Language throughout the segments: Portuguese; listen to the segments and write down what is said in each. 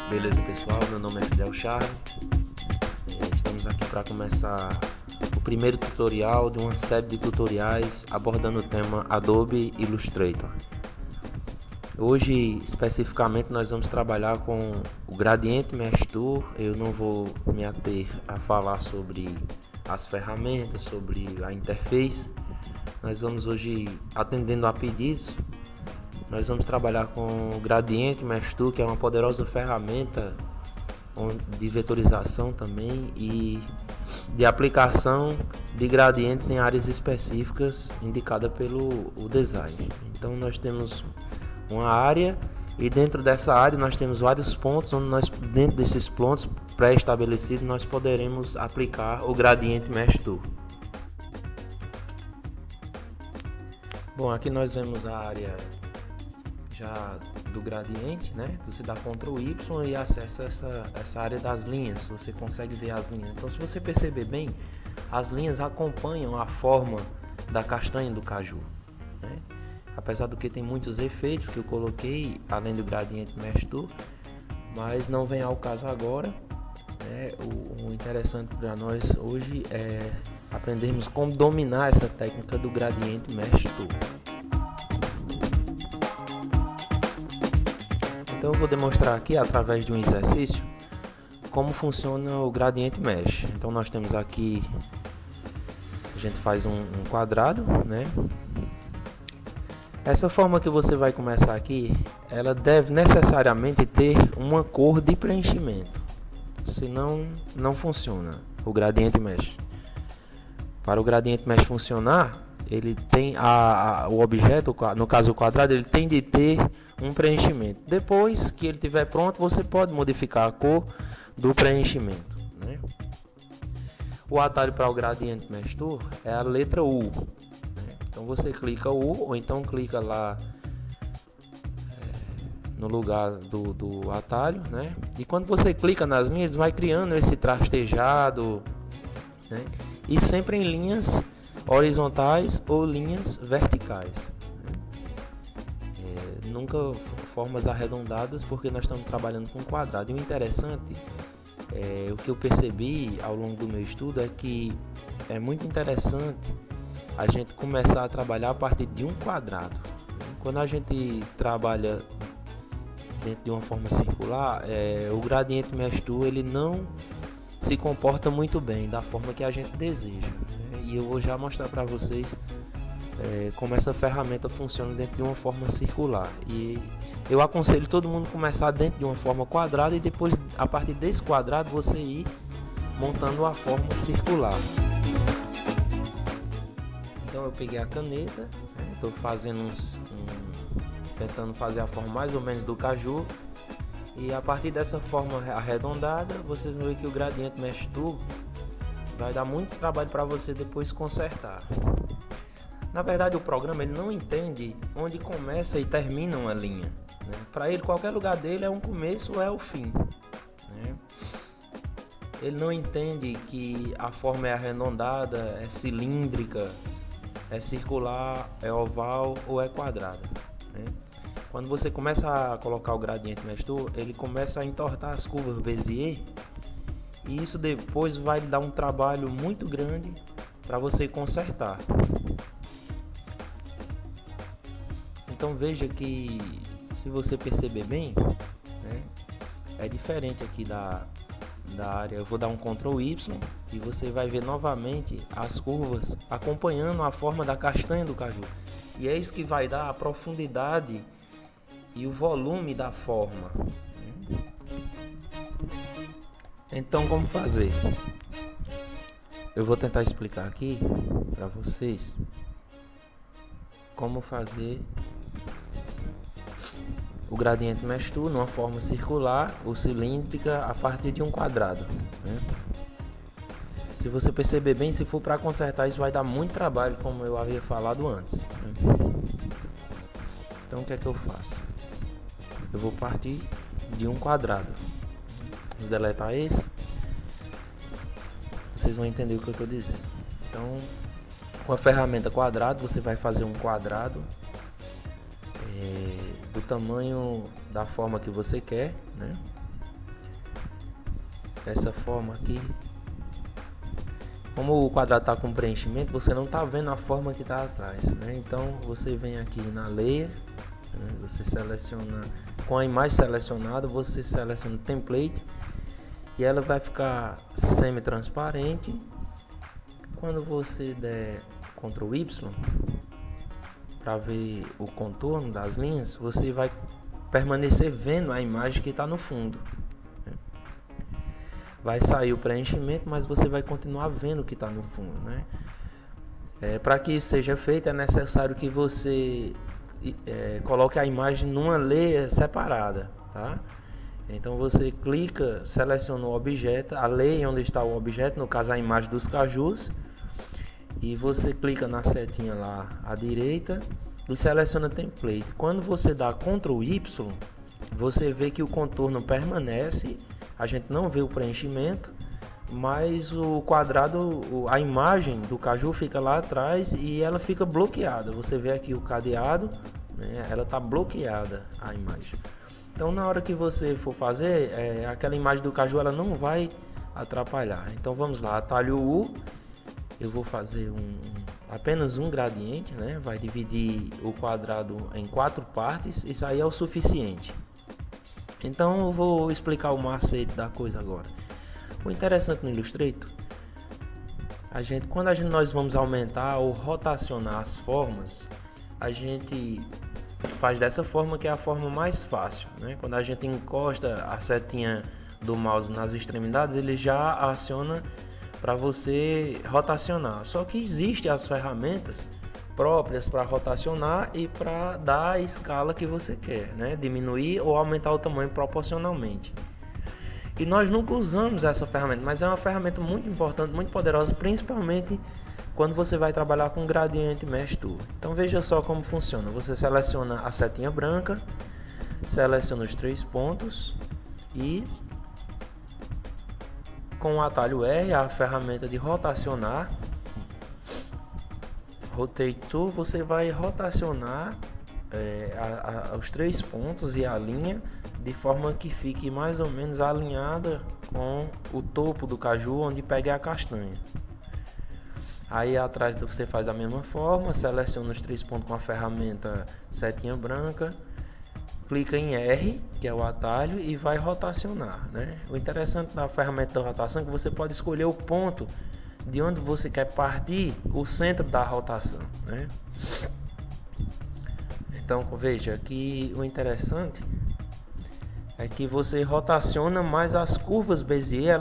Beleza, pessoal? Meu nome é Fidel Charles. Estamos aqui para começar o primeiro tutorial de uma série de tutoriais abordando o tema Adobe Illustrator. Hoje, especificamente, nós vamos trabalhar com o Gradient Mesh Tool. Eu não vou me ater a falar sobre as ferramentas, sobre a interface. Nós vamos hoje, atendendo a pedidos, nós vamos trabalhar com o Gradient Mesh Tool, que é uma poderosa ferramenta de vetorização também e de aplicação de gradientes em áreas específicas indicada pelo design. Então nós temos uma área e dentro dessa área nós temos vários pontos onde dentro desses pontos pré-estabelecidos nós poderemos aplicar o Gradient Mesh Tool. Bom, aqui nós vemos a área já do gradiente, né? Você dá Ctrl Y e acessa essa área das linhas. Você consegue ver as linhas. Então, se você perceber bem, as linhas acompanham a forma da castanha do caju, né? Apesar do que tem muitos efeitos que eu coloquei além do Gradient Mesh Tool, mas não vem ao caso agora, né? O interessante para nós hoje é aprendermos como dominar essa técnica do Gradient Mesh Tool. Então eu vou demonstrar aqui através de um exercício como funciona o Gradient Mesh. Então nós temos aqui, a gente faz um quadrado, né? Essa forma que você vai começar aqui, ela deve necessariamente ter uma cor de preenchimento, senão não funciona o Gradient Mesh. Para o Gradient Mesh funcionar, ele tem o objeto, no caso o quadrado, ele tem de ter um preenchimento. Depois que ele estiver pronto, você pode modificar a cor do preenchimento, né? O atalho para o Gradient Mesh Tool é a letra U, né? Então você clica U ou então clica lá no lugar do atalho, né? E quando você clica nas linhas, vai criando esse trastejado, né? E sempre em linhas horizontais ou linhas verticais, nunca formas arredondadas, porque nós estamos trabalhando com quadrado. E o interessante, o que eu percebi ao longo do meu estudo é que é muito interessante a gente começar a trabalhar a partir de um quadrado. Quando a gente trabalha dentro de uma forma circular, o Gradient Mesh Tool ele não se comporta muito bem da forma que a gente deseja, né? E eu vou já mostrar para vocês como essa ferramenta funciona dentro de uma forma circular. E eu aconselho todo mundo começar dentro de uma forma quadrada e depois, a partir desse quadrado, você ir montando a forma circular. Então eu peguei a caneta, estou fazendo tentando fazer a forma mais ou menos do caju. E a partir dessa forma arredondada, vocês vão ver que o Gradient Mesh Tool vai dar muito trabalho para você depois consertar. Na verdade, o programa ele não entende onde começa e termina uma linha, né? Para ele, qualquer lugar dele é um começo ou é o fim, né? Ele não entende que a forma é arredondada, é cilíndrica, é circular, é oval ou é quadrada, né? Quando você começa a colocar o Gradient Mesh Tool, ele começa a entortar as curvas Bezier, e isso depois vai lhe dar um trabalho muito grande para você consertar. Então veja que, se você perceber bem, né, é diferente aqui da área. Eu vou dar um Ctrl Y e você vai ver novamente as curvas acompanhando a forma da castanha do caju. E é isso que vai dar a profundidade e o volume da forma. Então, como fazer? Eu vou tentar explicar aqui para vocês como fazer o Gradient Mesh Tool numa forma circular ou cilíndrica a partir de um quadrado, né? Se você perceber bem, se for para consertar isso vai dar muito trabalho, como eu havia falado antes, né? Então o que é que eu faço? Eu vou partir de um quadrado. Vamos deletar esse. Vocês vão entender o que eu estou dizendo. Então, com a ferramenta quadrado, você vai fazer um quadrado do tamanho da forma que você quer, né? dessa forma aqui. Como o quadrado está com preenchimento, você não está vendo a forma que está atrás, né? Então você vem aqui na layer, né? Você seleciona, com a imagem selecionada, você seleciona template e ela vai ficar semi-transparente. Quando você der Ctrl Y para ver o contorno das linhas, você vai permanecer vendo a imagem que está no fundo. Vai sair o preenchimento, mas você vai continuar vendo o que está no fundo, né? Para que isso seja feito, é necessário que você coloque a imagem numa layer separada, tá? Então você clica, seleciona o objeto, a layer onde está o objeto, no caso a imagem dos cajus, e você clica na setinha lá à direita e seleciona template. Quando você dá Ctrl Y, você vê que o contorno permanece. A gente não vê o preenchimento, mas o quadrado, a imagem do caju fica lá atrás e ela fica bloqueada. Você vê aqui o cadeado, né? Ela está bloqueada, a imagem. Então na hora que você for fazer, aquela imagem do caju ela não vai atrapalhar. Então vamos lá, atalho U, eu vou fazer apenas um gradiente, né? Vai dividir o quadrado em 4 partes, isso aí é o suficiente. Então eu vou explicar o macete da coisa agora. O interessante no Illustrator, quando nós vamos aumentar ou rotacionar as formas, a gente faz dessa forma, que é a forma mais fácil, né? Quando a gente encosta a setinha do mouse nas extremidades, ele já aciona para você rotacionar. Só que existem as ferramentas próprias para rotacionar e para dar a escala que você quer, né? Diminuir ou aumentar o tamanho proporcionalmente. E nós nunca usamos essa ferramenta, mas é uma ferramenta muito importante, muito poderosa, principalmente quando você vai trabalhar com Gradient Mesh Tool. Então veja só como funciona. Você seleciona a setinha branca, seleciona os 3 pontos e com o atalho R, a ferramenta de rotacionar, Rotate Tool, você vai rotacionar os 3 pontos e a linha de forma que fique mais ou menos alinhada com o topo do caju onde pega a castanha. Aí atrás você faz da mesma forma, seleciona os 3 pontos com a ferramenta setinha branca, clica em R, que é o atalho, e vai rotacionar, né? O interessante da ferramenta da rotação é que você pode escolher o ponto de onde você quer partir o centro da rotação, né? Então veja que o interessante é que você rotaciona, mas as curvas Bezier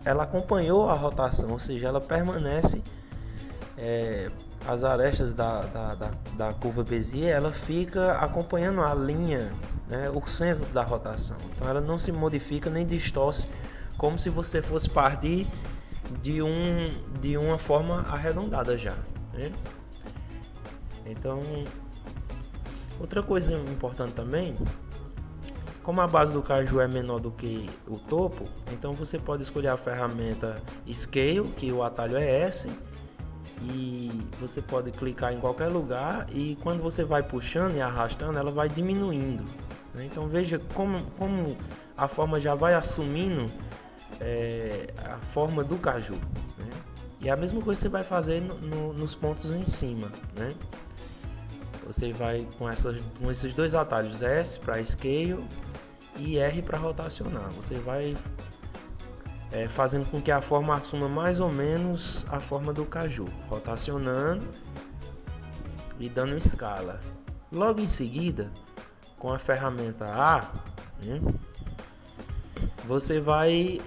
ela acompanhou a rotação, ou seja, ela permanece, as arestas da curva Bezier ela fica acompanhando a linha, né, o centro da rotação. Então ela não se modifica nem distorce como se você fosse partir de uma forma arredondada já, né? Então, outra coisa importante também, como a base do caju é menor do que o topo, então você pode escolher a ferramenta Scale, que o atalho é S, e você pode clicar em qualquer lugar e quando você vai puxando e arrastando, ela vai diminuindo, né? Então veja como a forma já vai assumindo a forma do caju, né? E a mesma coisa você vai fazer nos pontos em cima, né? Você vai com esses 2 atalhos, S para Scale e R para rotacionar. Você vai fazendo com que a forma assuma mais ou menos a forma do caju, rotacionando e dando escala. Logo em seguida, com a ferramenta A, né, você vai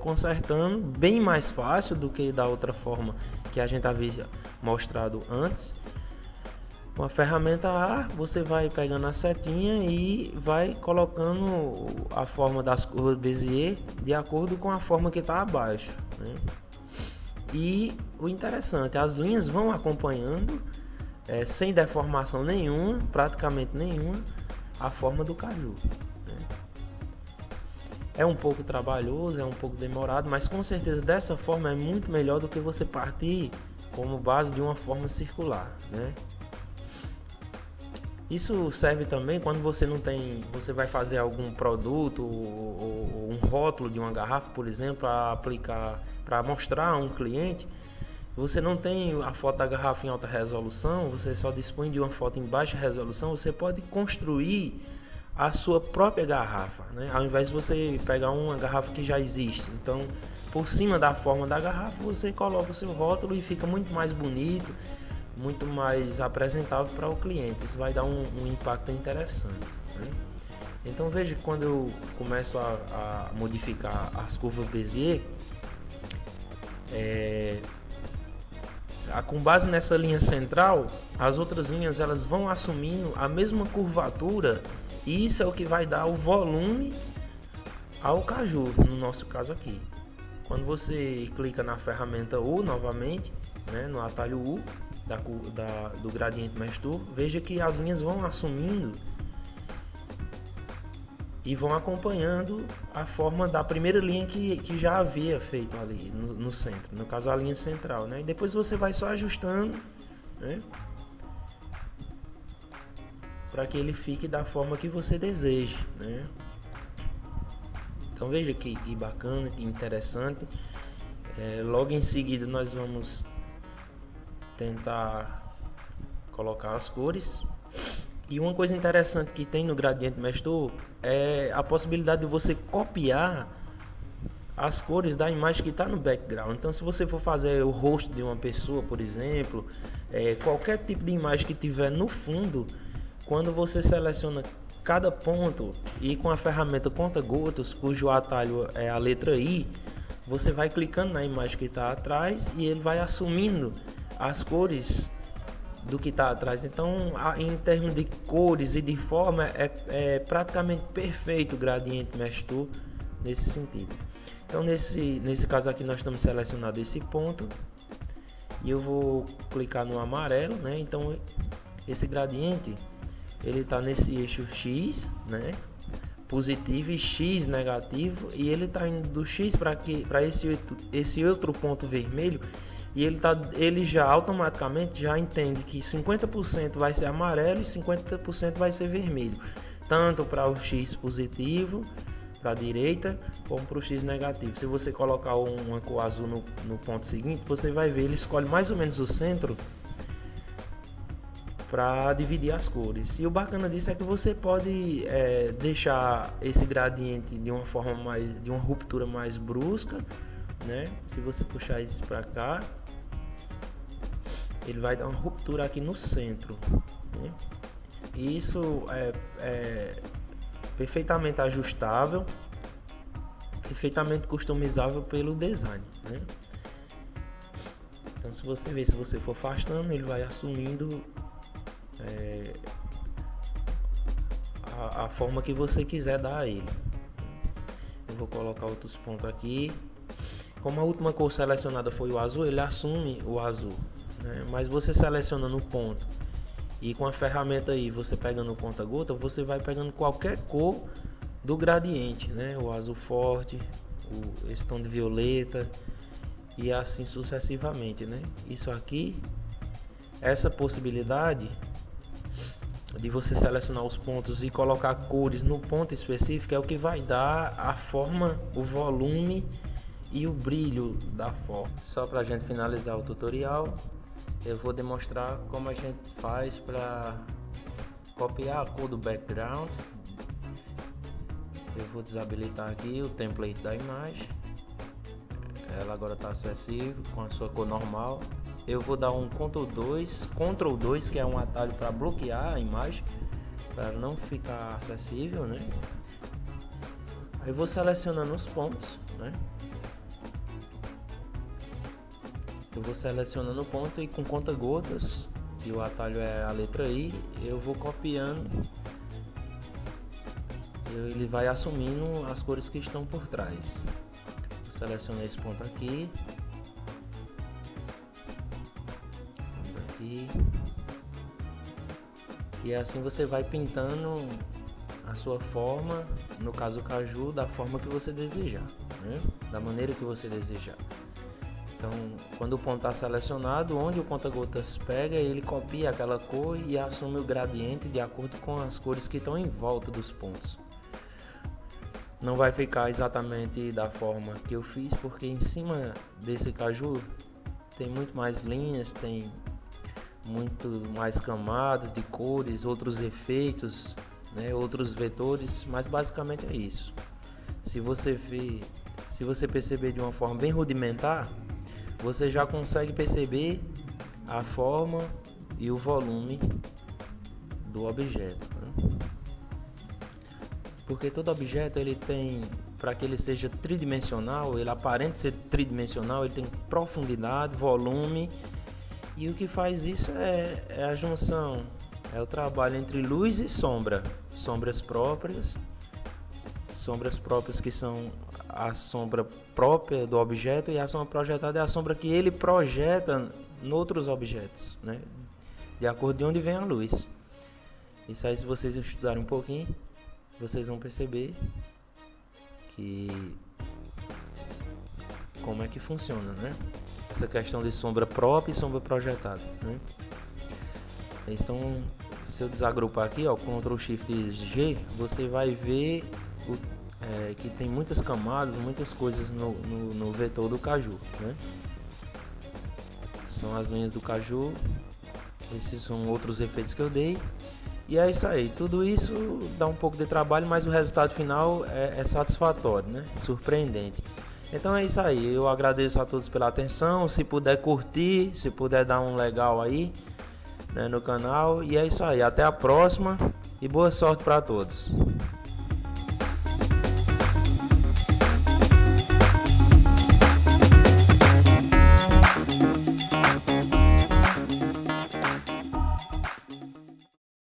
consertando bem mais fácil do que da outra forma que a gente havia mostrado antes. Com a ferramenta A, você vai pegando a setinha e vai colocando a forma das curvas Bezier de acordo com a forma que está abaixo, né? E o interessante, as linhas vão acompanhando sem deformação nenhuma, praticamente nenhuma, a forma do caju, né? É um pouco trabalhoso, é um pouco demorado, mas com certeza dessa forma é muito melhor do que você partir como base de uma forma circular, né? Isso serve também quando você não tem, você vai fazer algum produto ou um rótulo de uma garrafa, por exemplo, para aplicar, para mostrar a um cliente. Você não tem a foto da garrafa em alta resolução, você só dispõe de uma foto em baixa resolução, você pode construir a sua própria garrafa, né? Ao invés de você pegar uma garrafa que já existe. Então, por cima da forma da garrafa, você coloca o seu rótulo e fica muito mais bonito, muito mais apresentável para o cliente. Isso vai dar um impacto interessante, né? Então veja que quando eu começo a modificar as curvas Bézier, com base nessa linha central, as outras linhas elas vão assumindo a mesma curvatura, e isso é o que vai dar o volume ao caju, no nosso caso aqui. Quando você clica na ferramenta U novamente, né, no atalho U do gradiente Mesh Tool, veja que as linhas vão assumindo e vão acompanhando a forma da primeira linha que já havia feito ali no centro, no caso a linha central, né? E depois você vai só ajustando, né, para que ele fique da forma que você deseja, né? Então veja que bacana, que interessante. Logo em seguida nós vamos tentar colocar as cores. E uma coisa interessante que tem no Gradiente Mesh Tool é a possibilidade de você copiar as cores da imagem que está no background. Então, se você for fazer o rosto de uma pessoa, por exemplo, qualquer tipo de imagem que tiver no fundo, quando você seleciona cada ponto e com a ferramenta conta-gotas, cujo atalho é a letra I, você vai clicando na imagem que está atrás e ele vai assumindo as cores do que está atrás. Então, em termos de cores e de forma, é praticamente perfeito o Gradiente Mesh Tool nesse sentido. Então, nesse caso aqui, nós estamos selecionando esse ponto e eu vou clicar no amarelo, né? Então, esse gradiente ele está nesse eixo X, né, positivo, e X negativo, e ele está indo do X para esse outro ponto vermelho, e ele já automaticamente já entende que 50% vai ser amarelo e 50% vai ser vermelho, tanto para o X positivo para a direita como para o X negativo. Se você colocar uma cor azul no ponto seguinte, você vai ver, ele escolhe mais ou menos o centro para dividir as cores. E o bacana disso é que você pode deixar esse gradiente de uma forma de uma ruptura mais brusca, né? Se você puxar isso para cá, ele vai dar uma ruptura aqui no centro, né? E isso é perfeitamente ajustável, perfeitamente customizável pelo design, né? Então, se você for afastando, ele vai assumindo a forma que você quiser dar a ele. Eu vou colocar outros pontos aqui. Como a última cor selecionada foi o azul, ele assume o azul, né? Mas você seleciona no ponto e com a ferramenta aí, você pegando o conta-gota, você vai pegando qualquer cor do gradiente, né? O azul forte, esse tom de violeta e assim sucessivamente, né? Isso aqui, essa possibilidade de você selecionar os pontos e colocar cores no ponto específico é o que vai dar a forma, o volume e o brilho da forma. Só para a gente finalizar o tutorial, eu vou demonstrar como a gente faz para copiar a cor do background. Eu vou desabilitar aqui o template da imagem, ela agora está acessível com a sua cor normal. Eu vou dar um Ctrl 2, que é um atalho para bloquear a imagem, para não ficar acessível, né? Aí vou selecionando os pontos, né? Eu vou selecionando o ponto e com conta-gotas, que o atalho é a letra I, eu vou copiando. Ele vai assumindo as cores que estão por trás. Vou selecionar esse ponto aqui. E assim você vai pintando a sua forma, no caso o caju, da forma que você desejar, né? Da maneira que você desejar. Então, quando o ponto está selecionado, onde o conta-gotas pega, ele copia aquela cor e assume o gradiente de acordo com as cores que estão em volta dos pontos. Não vai ficar exatamente da forma que eu fiz, porque em cima desse caju tem muito mais linhas, tem muito mais camadas de cores, outros efeitos, né, outros vetores, mas basicamente é isso. Se você perceber de uma forma bem rudimentar, você já consegue perceber a forma e o volume do objeto, né? Porque todo objeto ele tem, para que ele seja tridimensional, ele aparente ser tridimensional, ele tem profundidade, volume, e o que faz isso é a junção, é o trabalho entre luz e sombra, sombras próprias que são a sombra própria do objeto, e a sombra projetada é a sombra que ele projeta em outros objetos, né? De acordo de onde vem a luz. Isso aí, se vocês estudarem um pouquinho, vocês vão perceber que como é que funciona, né? Essa questão de sombra própria e sombra projetada, né? Então, se eu desagrupar aqui, ó, Ctrl Shift G, você vai ver que tem muitas camadas, muitas coisas no vetor do caju, né? São as linhas do caju. Esses são outros efeitos que eu dei. E é isso aí, tudo isso dá um pouco de trabalho, mas o resultado final é satisfatório, né? Surpreendente. Então é isso aí, eu agradeço a todos pela atenção, se puder curtir, se puder dar um legal aí, né, no canal. E é isso aí, até a próxima e boa sorte para todos.